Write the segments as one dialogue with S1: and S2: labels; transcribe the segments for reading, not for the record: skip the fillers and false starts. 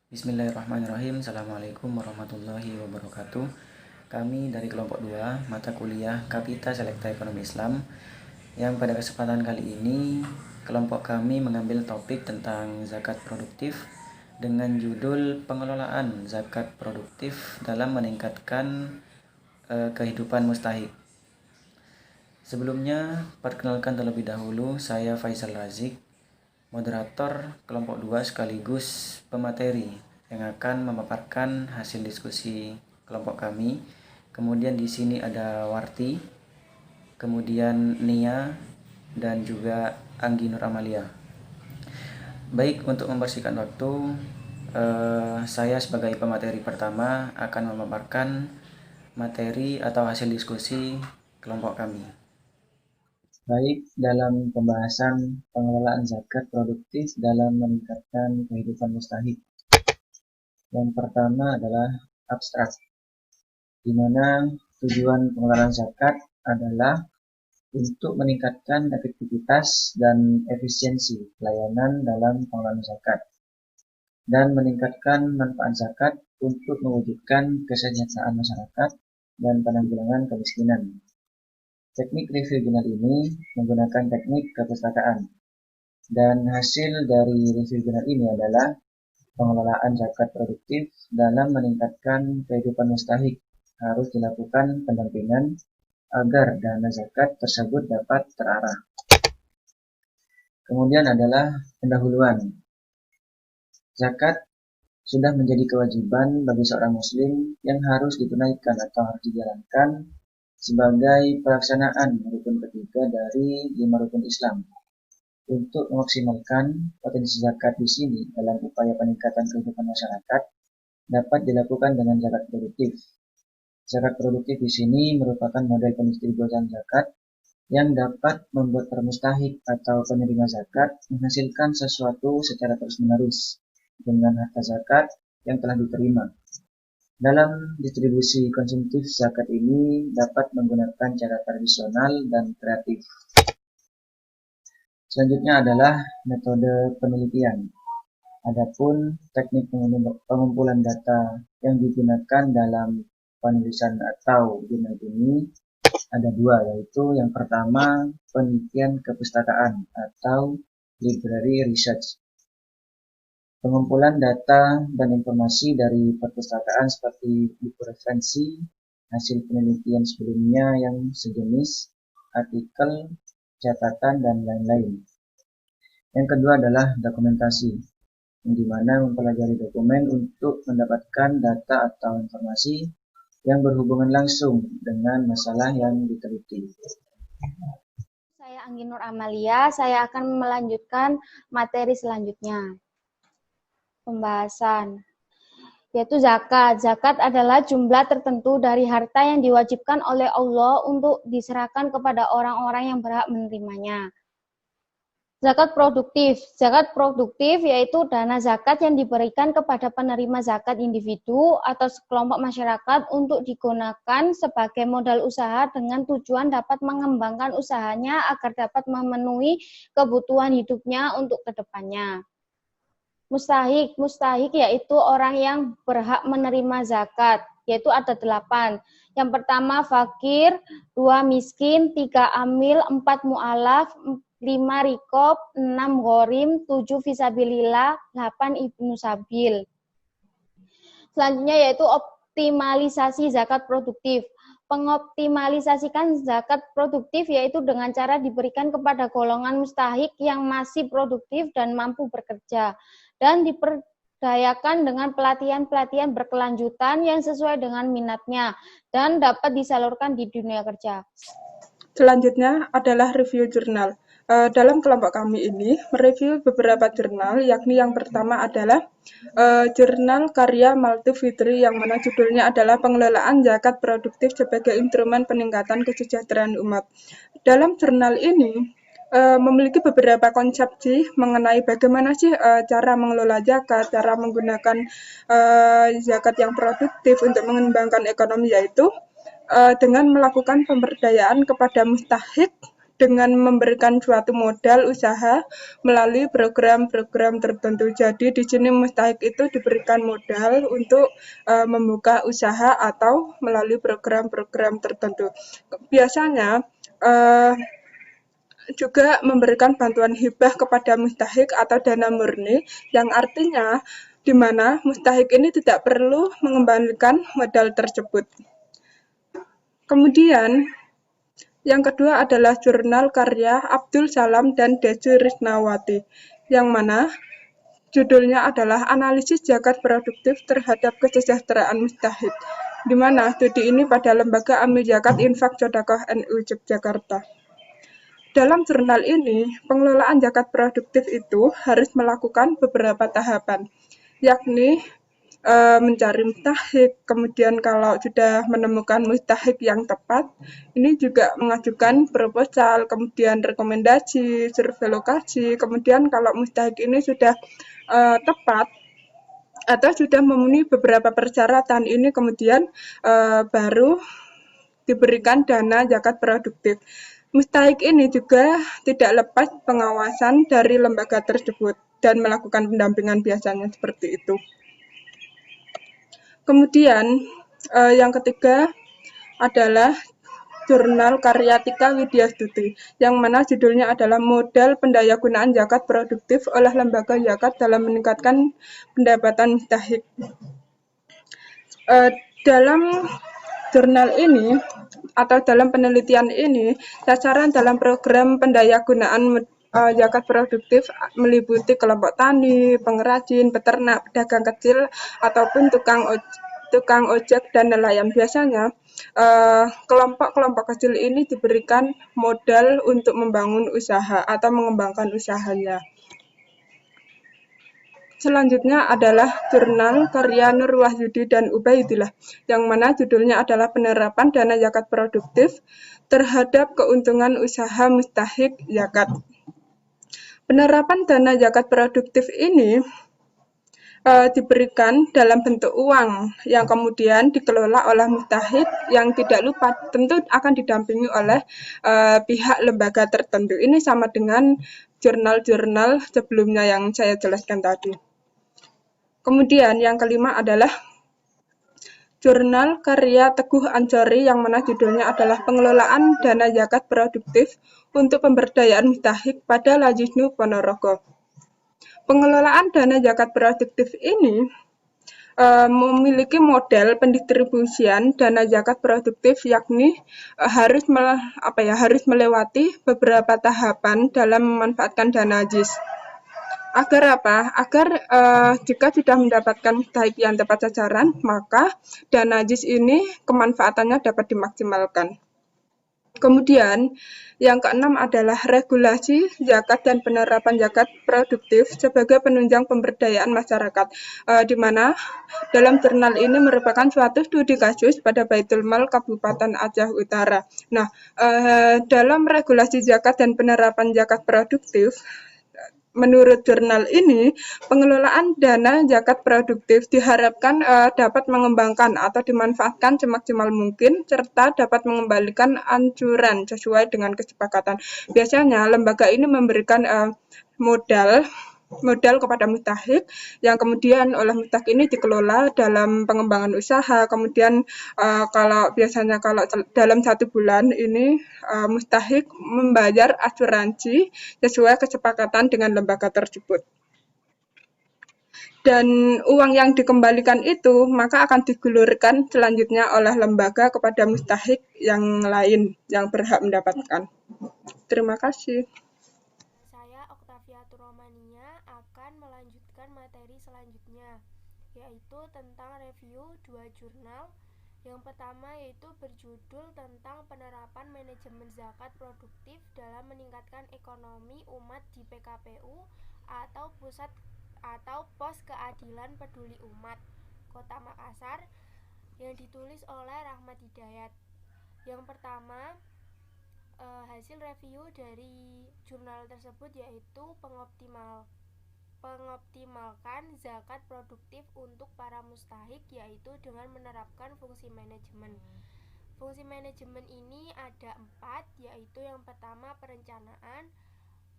S1: Bismillahirrahmanirrahim. Assalamualaikum warahmatullahi wabarakatuh. Kami dari kelompok 2 mata kuliah Kapita Selekta Ekonomi Islam, yang pada kesempatan kali ini kelompok kami mengambil topik tentang zakat produktif dengan judul pengelolaan zakat produktif dalam meningkatkan kehidupan mustahik. Sebelumnya, perkenalkan terlebih dahulu, saya Faisal Razik, moderator kelompok 2 sekaligus pemateri yang akan memaparkan hasil diskusi kelompok kami. Kemudian di sini ada Warti, kemudian Nia, dan juga Anggi Nur Amalia. Baik, untuk membersihkan waktu, saya sebagai pemateri pertama akan memaparkan materi atau hasil diskusi kelompok kami. Baik, dalam pembahasan pengelolaan zakat produktif dalam meningkatkan kehidupan mustahik. Yang pertama adalah abstrak, di mana tujuan pengelolaan zakat adalah untuk meningkatkan efektivitas dan efisiensi pelayanan dalam pengelolaan zakat dan meningkatkan manfaat zakat untuk mewujudkan kesejahteraan masyarakat dan penanggulangan kemiskinan. Teknik review jurnal ini menggunakan teknik kepustakaan, dan hasil dari review jurnal ini adalah pengelolaan zakat produktif dalam meningkatkan kehidupan mustahik harus dilakukan pendampingan agar dana zakat tersebut dapat terarah. Kemudian adalah pendahuluan. Zakat sudah menjadi kewajiban bagi seorang muslim yang harus ditunaikan atau harus dijalankan sebagai pelaksanaan rukun ketiga dari 5 rukun Islam. Untuk memaksimalkan potensi zakat di sini dalam upaya peningkatan kehidupan masyarakat dapat dilakukan dengan zakat produktif. Zakat produktif di sini merupakan model pendistribusian zakat yang dapat membuat permustahik atau penerima zakat menghasilkan sesuatu secara terus-menerus dengan harta zakat yang telah diterima. Dalam distribusi konsumtif zakat ini dapat menggunakan cara tradisional dan kreatif. Selanjutnya adalah metode penelitian. Adapun teknik pengumpulan data yang digunakan dalam penulisan atau jurnal ini ada dua, yaitu yang pertama penelitian kepustakaan atau library research. Pengumpulan data dan informasi dari perpustakaan seperti buku referensi, hasil penelitian sebelumnya yang sejenis, artikel, catatan, dan lain-lain. Yang kedua adalah dokumentasi, di mana mempelajari dokumen untuk mendapatkan data atau informasi yang berhubungan langsung dengan masalah yang diteliti.
S2: Saya Anggi Nur Amalia, saya akan melanjutkan materi selanjutnya. Pembahasan, yaitu zakat. Zakat adalah jumlah tertentu dari harta yang diwajibkan oleh Allah untuk diserahkan kepada orang-orang yang berhak menerimanya. Zakat produktif. Zakat produktif yaitu dana zakat yang diberikan kepada penerima zakat individu atau sekelompok masyarakat untuk digunakan sebagai modal usaha dengan tujuan dapat mengembangkan usahanya agar dapat memenuhi kebutuhan hidupnya untuk kedepannya. Mustahik. Mustahik yaitu orang yang berhak menerima zakat, yaitu ada 8. Yang pertama fakir, 2 miskin, 3 amil, 4 mu'alaf, 5 rikob, 6 ghorim, 7 fisabilillah, 8 ibnu sabil. Selanjutnya yaitu optimalisasi zakat produktif. Pengoptimalisasikan zakat produktif yaitu dengan cara diberikan kepada golongan mustahik yang masih produktif dan mampu bekerja, dan diperdayakan dengan pelatihan-pelatihan berkelanjutan yang sesuai dengan minatnya dan dapat disalurkan di dunia kerja.
S3: Selanjutnya adalah review jurnal. Dalam kelompok kami ini mereview beberapa jurnal, yakni yang pertama adalah jurnal karya Malti Fitri yang mana judulnya adalah Pengelolaan Zakat Produktif sebagai Instrumen Peningkatan Kesejahteraan Umat. Dalam jurnal ini memiliki beberapa konsepsi mengenai bagaimana sih cara mengelola zakat, cara menggunakan zakat yang produktif untuk mengembangkan ekonomi, yaitu dengan melakukan pemberdayaan kepada mustahik dengan memberikan suatu modal usaha melalui program-program tertentu. Jadi di sini mustahik itu diberikan modal untuk membuka usaha atau melalui program-program tertentu. Biasanya juga memberikan bantuan hibah kepada mustahik atau dana murni, yang artinya di mana mustahik ini tidak perlu mengembalikan modal tersebut. Kemudian yang kedua adalah jurnal karya Abdul Salam dan Desi Risnawati, yang mana judulnya adalah Analisis Zakat Produktif Terhadap Kesejahteraan Mustahik, di mana studi ini pada Lembaga Amil Zakat Infak Sodakoh NU Yogyakarta. Dalam jurnal ini, pengelolaan zakat produktif itu harus melakukan beberapa tahapan, yakni mencari mustahik, kemudian kalau sudah menemukan mustahik yang tepat, ini juga mengajukan proposal, kemudian rekomendasi, survei lokasi, kemudian kalau mustahik ini sudah tepat atau sudah memenuhi beberapa persyaratan ini, kemudian baru diberikan dana zakat produktif. Mustahik ini juga tidak lepas pengawasan dari lembaga tersebut dan melakukan pendampingan biasanya seperti itu. Kemudian yang ketiga adalah jurnal karya Tika Widyastuti, yang mana judulnya adalah Modal Pendayagunaan Zakat Produktif oleh Lembaga Zakat dalam Meningkatkan Pendapatan Mustahik. Dalam jurnal ini atau dalam penelitian ini, sasaran dalam program pendayagunaan zakat produktif meliputi kelompok tani, pengrajin, peternak, pedagang kecil, ataupun tukang ojek dan nelayan. Biasanya kelompok-kelompok kecil ini diberikan modal untuk membangun usaha atau mengembangkan usahanya. Selanjutnya adalah jurnal karya Nur Wahyudi dan Ubaidillah, yang mana judulnya adalah Penerapan Dana Zakat Produktif Terhadap Keuntungan Usaha Mustahik Zakat. Penerapan dana zakat produktif ini diberikan dalam bentuk uang yang kemudian dikelola oleh mustahik, yang tidak lupa tentu akan didampingi oleh pihak lembaga tertentu. Ini sama dengan jurnal-jurnal sebelumnya yang saya jelaskan tadi. Kemudian yang kelima adalah jurnal karya Teguh Ansori, yang mana judulnya adalah Pengelolaan Dana Zakat Produktif untuk Pemberdayaan Mustahik pada Lajisnu Ponorogo. Pengelolaan dana zakat produktif ini memiliki model pendistribusian dana zakat produktif, yakni harus melewati beberapa tahapan dalam memanfaatkan dana JIS. Agar apa? Agar jika sudah mendapatkan mustahik yang tepat sasaran, maka dana JIS ini kemanfaatannya dapat dimaksimalkan. Kemudian yang keenam adalah regulasi zakat dan penerapan zakat produktif sebagai penunjang pemberdayaan masyarakat, di mana dalam jurnal ini merupakan suatu studi kasus pada Baitul Mal Kabupaten Aceh Utara. Nah, dalam regulasi zakat dan penerapan zakat produktif, menurut jurnal ini, pengelolaan dana zakat produktif diharapkan dapat mengembangkan atau dimanfaatkan semaksimal mungkin, serta dapat mengembalikan anjuran sesuai dengan kesepakatan. Biasanya lembaga ini memberikan modal kepada mustahik, yang kemudian oleh mustahik ini dikelola dalam pengembangan usaha. Kemudian kalau dalam 1 bulan ini mustahik membayar asuransi sesuai kesepakatan dengan lembaga tersebut. Dan uang yang dikembalikan itu maka akan digulirkan selanjutnya oleh lembaga kepada mustahik yang lain yang berhak mendapatkan. Terima kasih.
S4: Saya Oktavia Turomania akan melanjutkan materi selanjutnya, yaitu tentang review 2 jurnal. Yang pertama yaitu berjudul tentang penerapan manajemen zakat produktif dalam meningkatkan ekonomi umat di PKPU atau Pos Keadilan Peduli Umat Kota Makassar, yang ditulis oleh Rahmat Hidayat. Yang pertama, hasil review dari jurnal tersebut yaitu pengoptimalkan zakat produktif untuk para mustahik, yaitu dengan menerapkan fungsi manajemen. Fungsi manajemen ini ada 4, yaitu yang pertama perencanaan,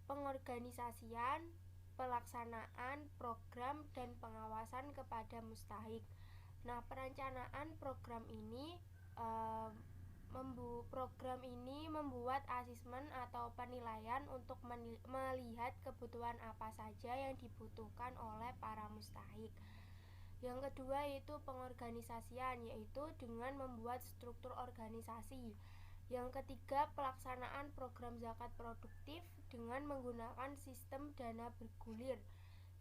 S4: pengorganisasian, pelaksanaan program, dan pengawasan kepada mustahik. Nah, perencanaan program ini membuat asesmen atau penilaian untuk melihat kebutuhan apa saja yang dibutuhkan oleh para mustahik. Yang kedua yaitu pengorganisasian, yaitu dengan membuat struktur organisasi. Yang ketiga, pelaksanaan program zakat produktif dengan menggunakan sistem dana bergulir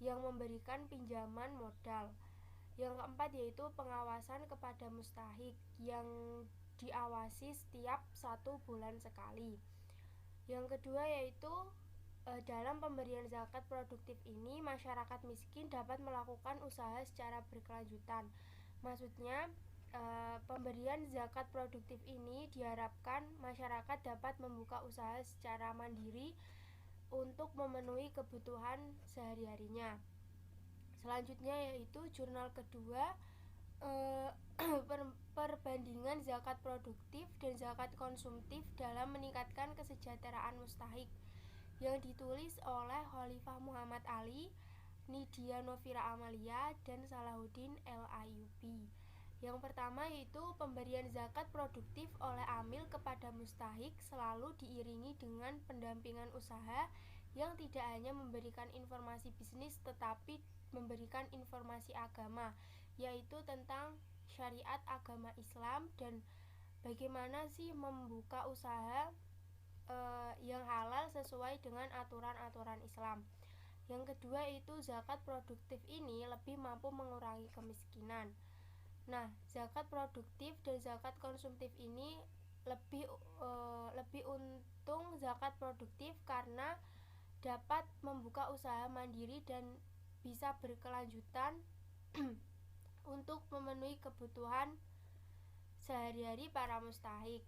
S4: yang memberikan pinjaman modal. Yang keempat yaitu pengawasan kepada mustahik yang diawasi setiap 1 bulan sekali. Yang kedua yaitu dalam pemberian zakat produktif ini, masyarakat miskin dapat melakukan usaha secara berkelanjutan. Maksudnya, pemberian zakat produktif ini diharapkan masyarakat dapat membuka usaha secara mandiri untuk memenuhi kebutuhan sehari-harinya. Selanjutnya yaitu jurnal kedua, perbandingan zakat produktif dan zakat konsumtif dalam meningkatkan kesejahteraan mustahik, yang ditulis oleh Khalifah Muhammad Ali, Nidia Novira Amalia, dan Salahuddin El-Ayyubi. Yang pertama yaitu pemberian zakat produktif oleh amil kepada mustahik selalu diiringi dengan pendampingan usaha yang tidak hanya memberikan informasi bisnis tetapi memberikan informasi agama, yaitu tentang syariat agama Islam dan bagaimana sih membuka usaha yang halal sesuai dengan aturan-aturan Islam. Yang kedua itu zakat produktif ini lebih mampu mengurangi kemiskinan. Nah, zakat produktif dan zakat konsumtif ini lebih untung zakat produktif karena dapat membuka usaha mandiri dan bisa berkelanjutan untuk memenuhi kebutuhan sehari-hari para mustahik.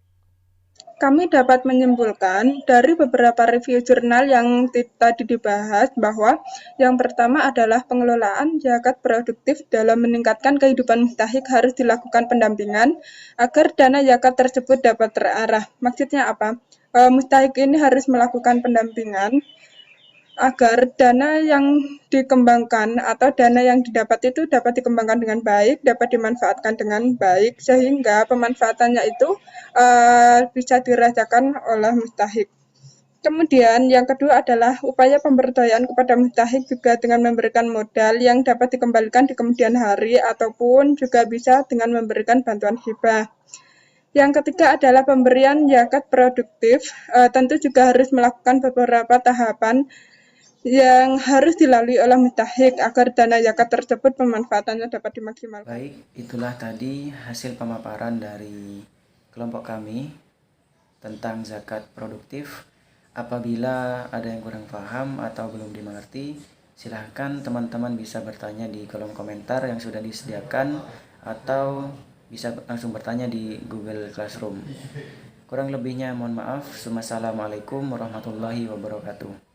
S3: Kami dapat menyimpulkan dari beberapa review jurnal yang tadi dibahas bahwa yang pertama adalah pengelolaan zakat produktif dalam meningkatkan kehidupan mustahik harus dilakukan pendampingan agar dana zakat tersebut dapat terarah. Maksudnya apa? Mustahik ini harus melakukan pendampingan agar dana yang dikembangkan atau dana yang didapat itu dapat dikembangkan dengan baik, dapat dimanfaatkan dengan baik, sehingga pemanfaatannya itu bisa dirasakan oleh mustahik. Kemudian yang kedua adalah upaya pemberdayaan kepada mustahik juga dengan memberikan modal yang dapat dikembalikan di kemudian hari ataupun juga bisa dengan memberikan bantuan hibah. Yang ketiga adalah pemberian zakat produktif, tentu juga harus melakukan beberapa tahapan yang harus dilalui oleh mustahik agar dana zakat tersebut pemanfaatannya dapat dimaksimalkan.
S1: Baik, itulah tadi hasil pemaparan dari kelompok kami tentang zakat produktif. Apabila ada yang kurang paham atau belum dimengerti, silahkan teman-teman bisa bertanya di kolom komentar yang sudah disediakan atau bisa langsung bertanya di Google Classroom. Kurang lebihnya mohon maaf. Wassalamualaikum warahmatullahi wabarakatuh.